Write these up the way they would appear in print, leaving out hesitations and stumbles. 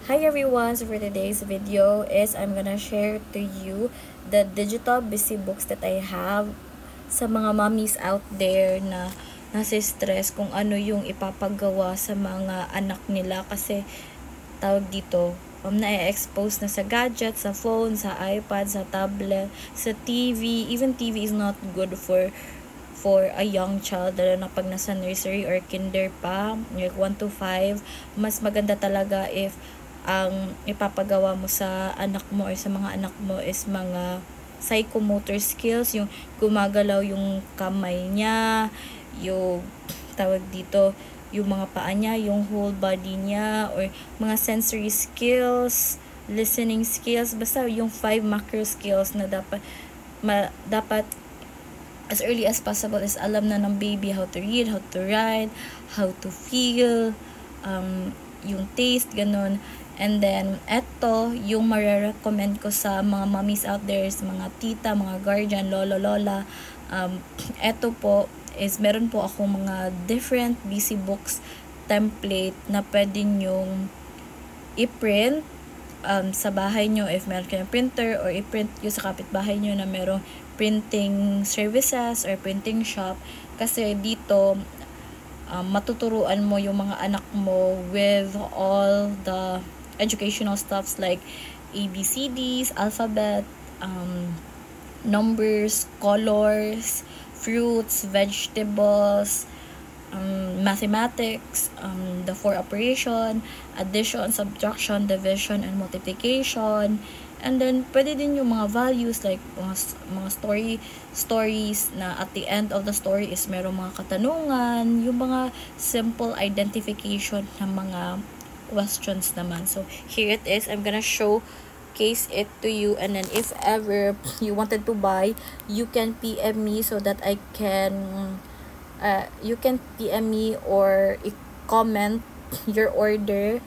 Hi everyone, so for today's video is I'm gonna share to you the digital busy books that I have sa mga mommies out there na nasi-stress kung ano yung ipapagawa sa mga anak nila kasi tawag dito, na-expose na sa gadget, sa phone, sa iPad, sa tablet, sa TV. Even TV is not good for a young child, lalo na pag nasa nursery or kinder pa, like 1 to 5, mas maganda talaga if ang ipapagawa mo sa anak mo or sa mga anak mo is mga psychomotor skills, yung gumagalaw yung kamay niya, yung tawag dito, yung mga paa niya, yung whole body niya, or mga sensory skills, listening skills, basta yung 5 macro skills na dapat as early as possible is alam na ng baby how to read, how to write, how to feel, yung taste, ganun. And then, eto, yung marirecommend ko sa mga mommies out there, sa mga tita, mga guardian, lolo, lola. Eto po is meron po ako mga different busy books template na pwede nyong i-print sa bahay nyo if meron kayong printer, or i-print nyo sa kapitbahay nyo na merong printing services or printing shop. Kasi dito, matuturuan mo yung mga anak mo with all the educational stuffs like ABCDs, alphabet, numbers, colors, fruits, vegetables, mathematics, the 4 operation, addition, subtraction, division, and multiplication. And then, pwede din yung mga values like mga stories na at the end of the story is merong mga katanungan, yung mga simple identification ng mga questions naman. So, here it is. I'm gonna showcase it to you, and then if ever you wanted to buy, you can PM me so that I can you can PM me or i-comment your order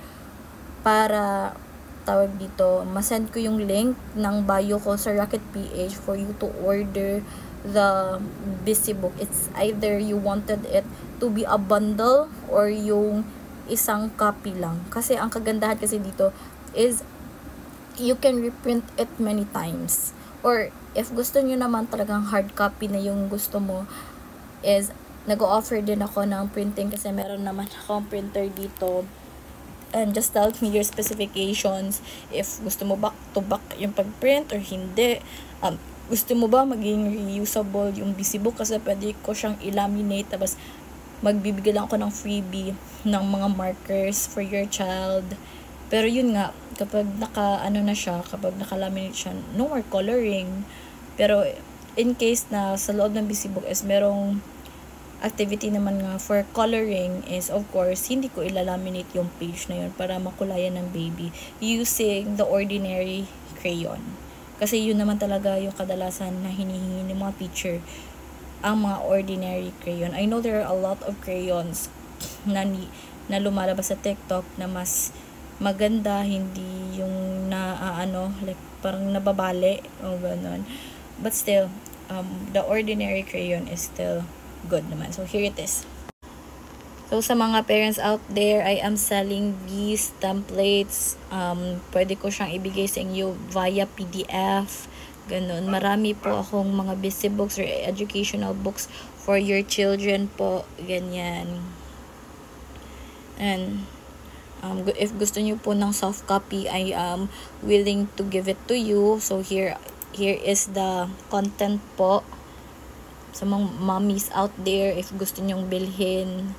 para tawag dito, masend ko yung link ng bio ko sa Rocket PH for you to order the busy book. It's either you wanted it to be a bundle or yung isang copy lang. Kasi ang kagandahan kasi dito is you can reprint it many times. Or if gusto nyo naman talagang hard copy na yung gusto mo, is nag-o-offer din ako ng printing kasi meron naman akong printer dito. And just tell me your specifications, if gusto mo back to back yung pag-print or hindi. Gusto mo ba maging reusable yung busy book kasi pwede ko siyang i-laminate, tapos magbibigay lang ako ng freebie ng mga markers for your child. Pero yun nga, kapag kapag naka-laminate siya, no more coloring. Pero in case na sa loob ng busy book is merong activity naman nga for coloring, is of course hindi ko ilalaminate yung page na yun para makulayan ng baby using the ordinary crayon. Kasi yun naman talaga yung kadalasan na hinihingi ng mga teacher, ang mga ordinary crayon. I know there are a lot of crayons na lumalabas sa TikTok na mas maganda, hindi yung like parang nababali o ganun. But still, the ordinary crayon is still good naman. So here it is. So sa mga parents out there, I am selling these templates. Pwede ko siyang ibigay sa inyo via PDF. Ganun. Marami po akong mga busy books or educational books for your children po. Ganyan. And if gusto niyo po ng soft copy, I am willing to give it to you. So here is the content po. Sa mga mommies out there, if gusto nyong bilhin,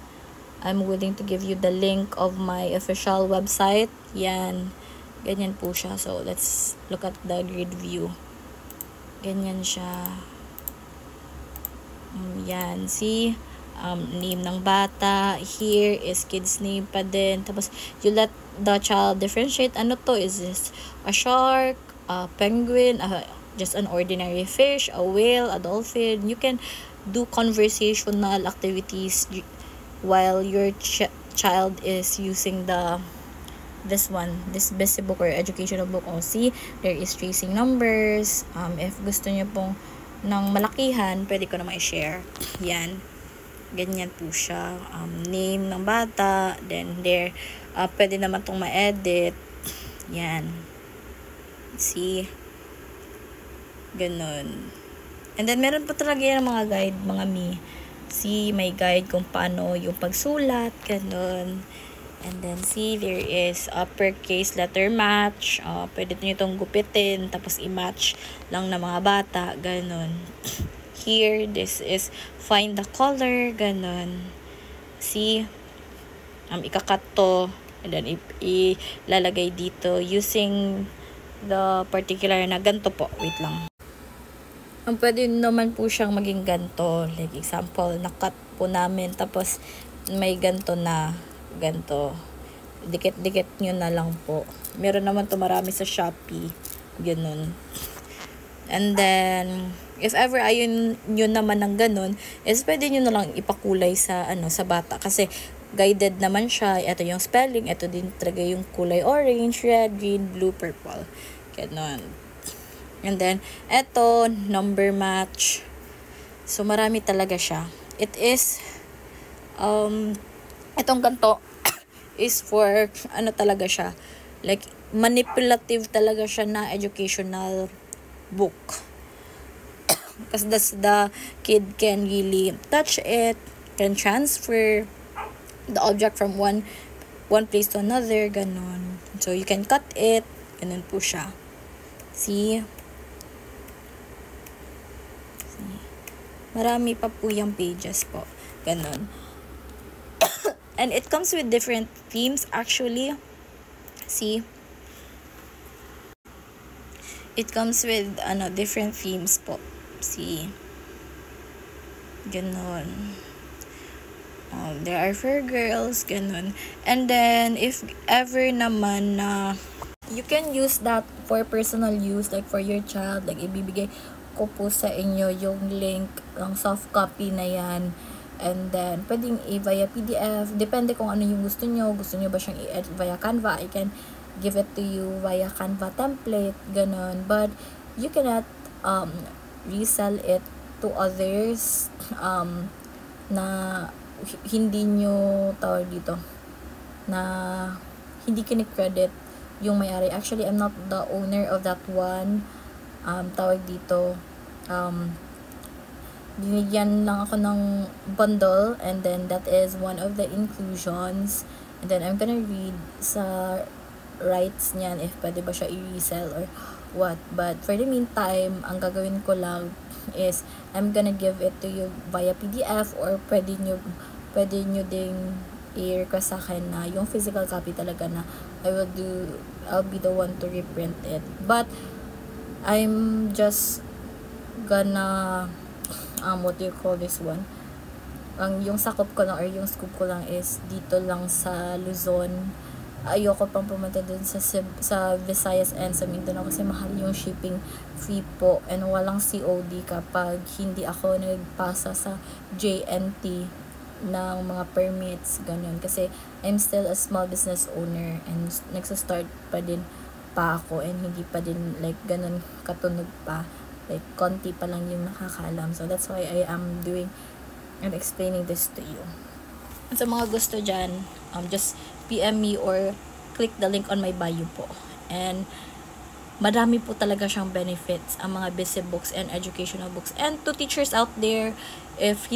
I'm willing to give you the link of my official website. Yan. Ganyan po siya. So let's look at the grid view. Ganyan siya. Yan. See? Name ng bata. Here is kid's name pa din. Tapos, you let the child differentiate. Ano to? Is this a shark? A penguin? Just an ordinary fish? A whale? A dolphin? You can do conversational activities while your child is using this busy book or educational book. See, there is tracing numbers. If gusto niyo pong ng malakihan, pwede ko naman i-share. Yan. Ganyan po siya. Name ng bata. Then there, pwede naman itong ma-edit. Yan. See? Ganun. And then, meron pa talaga yung mga guide, mga mi. See, may guide kung paano yung pagsulat. Ganun. And then, see, there is uppercase letter match. Pwede nyo itong gupitin, tapos i-match lang ng mga bata. Ganun. Here, this is find the color. Ganun. See, ikakat to. And then, ilalagay dito using the particular na ganito po. Wait lang. Pwede naman po siyang maging ganito. Like, example, nakat po namin. Tapos, may ganito na. Ganito. Dikit-dikit nyo na lang po. Meron naman to marami sa Shopee. Ganun. And then, if ever ayun nyo naman ng ganun, is pwede nyo na lang ipakulay sa, sa bata. Kasi, guided naman siya. Ito yung spelling. Ito din talaga yung kulay orange, red, green, blue, purple. Ganon. And then, ito, number match. So, marami talaga siya. It is, itong ganito is for, talaga siya. Like, manipulative talaga siya na educational book. Because the kid can really touch it, can transfer the object from one place to another, ganon. So, you can cut it, ganon po siya. See? Marami pa po yung pages po. Ganon. And it comes with different themes, actually. See? It comes with, different themes po. See? Ganon. There are for girls, ganun. And then, if ever naman na you can use that for personal use, like for your child, like ibibigay ko po sa inyo yung link, ang soft copy na yan. And then, pwedeng via PDF, depende kung ano yung gusto nyo ba siyang i-edit via Canva, I can give it to you via Canva template, ganun. But, you cannot resell it to others na hindi nyo tawag dito na hindi kinikredit yung may-ari. Actually, I'm not the owner of that one. Tawag dito, binigyan lang ako ng bundle, and then that is one of the inclusions. And then I'm gonna read sa rights niyan if pwede ba siya i-resell or what. But for the meantime, ang gagawin ko lang is I'm gonna give it to you via PDF, or pwede nyo ding i-request sa akin na yung physical copy talaga na I'll be the one to reprint it. But I'm just gonna what do you call this one? Yung sakop ko lang or yung scoop ko lang is dito lang sa Luzon. Ayoko pang pumunta dun sa Visayas and sa Mindanao kasi mahal yung shipping fee po, and walang COD kapag hindi ako nagpasa sa JNT ng mga permits, ganun. Kasi I'm still a small business owner and nagsastart pa din pa ako, and hindi pa din like ganun katunog pa. Like konti pa lang yung nakakaalam. So that's why I am doing and explaining this to you. And sa mga gusto dyan, just PM me or click the link on my bio po. And marami po talaga siyang benefits ang mga busy books and educational books. And to teachers out there, if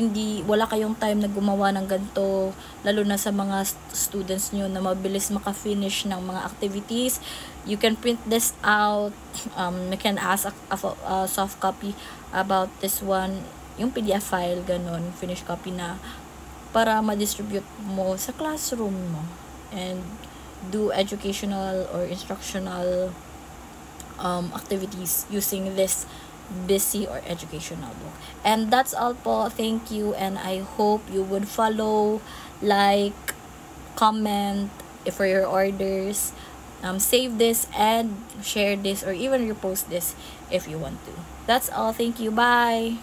wala kayong time na gumawa ng ganito, lalo na sa mga students nyo na mabilis maka-finish ng mga activities, you can print this out. You can ask a soft copy about this one, yung PDF file, ganun, finished copy na, para ma-distribute mo sa classroom mo and do educational or instructional activities using this busy or educational book. And that's all po. Thank you, and I hope you would follow, like, comment for your orders, save this and share this or even repost this if you want to. That's all. Thank you. Bye.